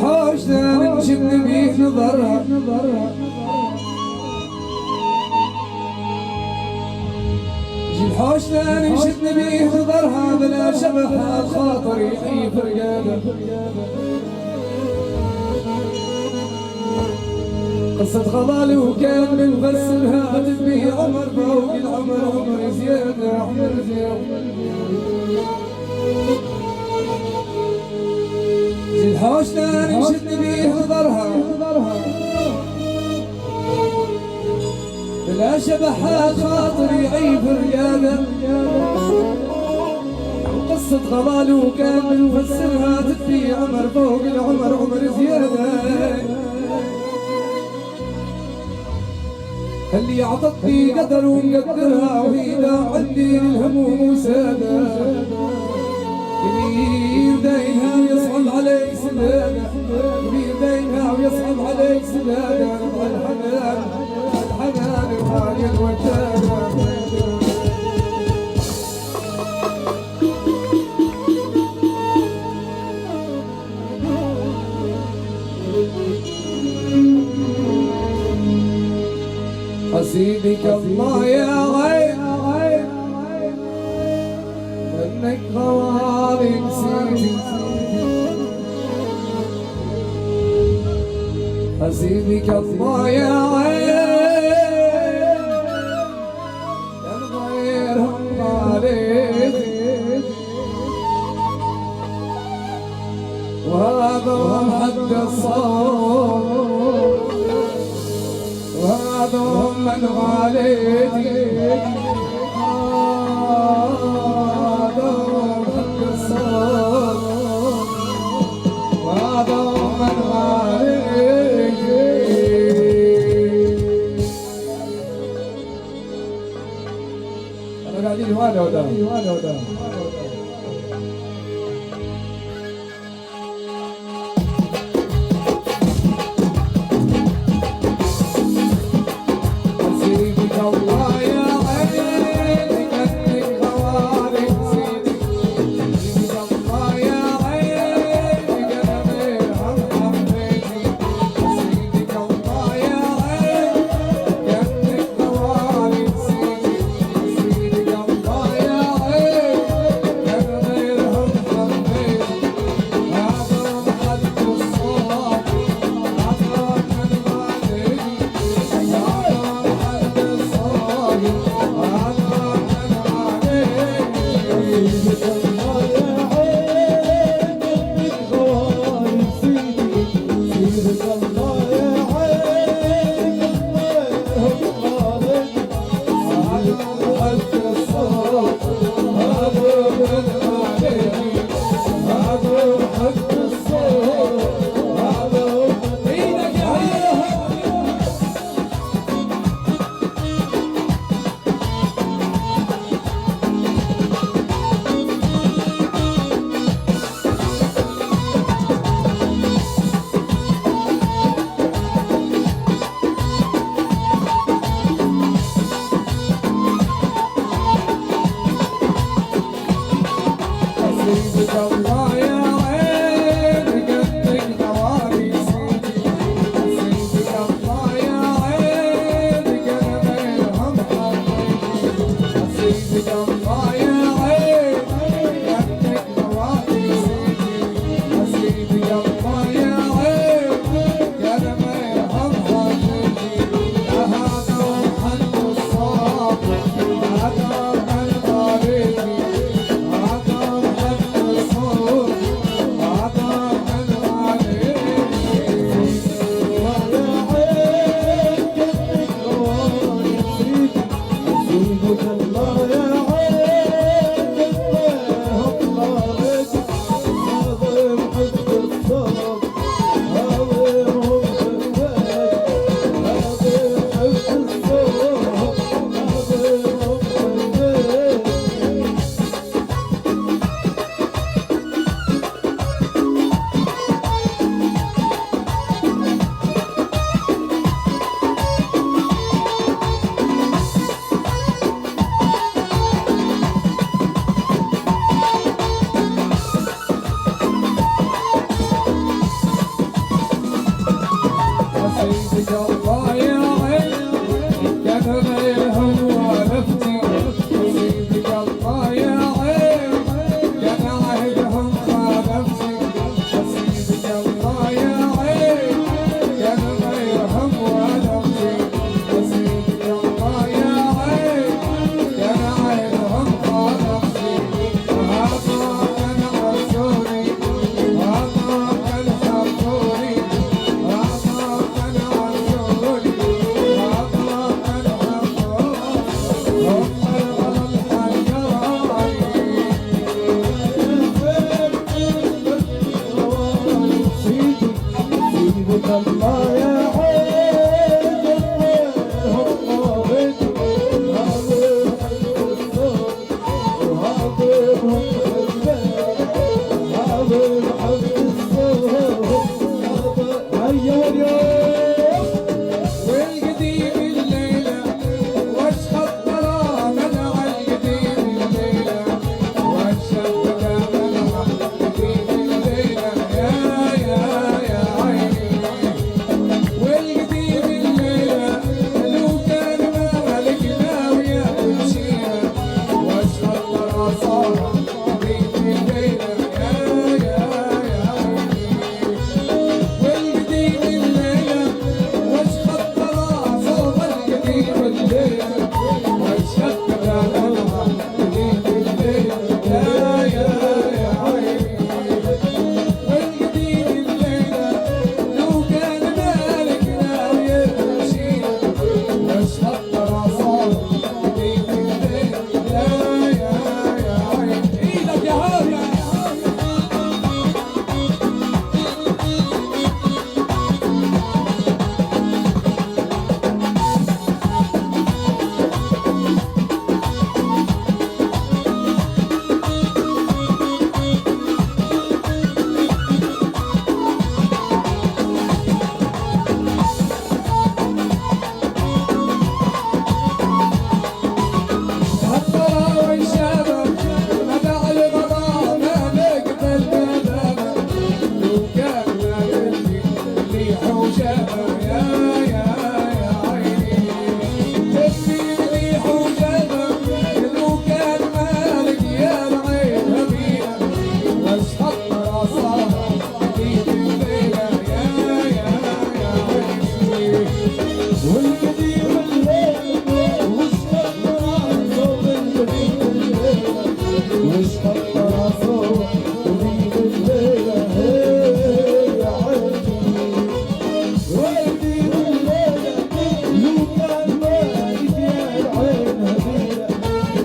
الحوش ثاني شد بيه نظرها الحوش ثاني شد بيه نظرها بلا شبه خاطر يحيي فرقاده قصة غضالي وكان من غسلها تبيه عمر فوق العمر عمر زيادة عمر زيادة زي الحوش ثاني شد بيه نظرها بلا شبحات خاطر يعيب رجاله قصة غضالي وكان من غسلها تبيه عمر فوق العمر عمر زيادة اللي عطتني قدر ومقدرها وهي عندي للهموم وسادة كبير دينها ويصعب عليك سدادة كبير دينها ويصعب عليك سدادة نبغى الحنان الحنان وهاي الوتادة حسيبك الله يا غير منك غوالي نسيتي حسيبك الله يا غير هم عليك وهذا حد الصوت وهذا من غاليتي هذا حق الصوت وهذا من غاليتي أنا قاعدين وانا ودا Oh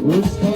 وش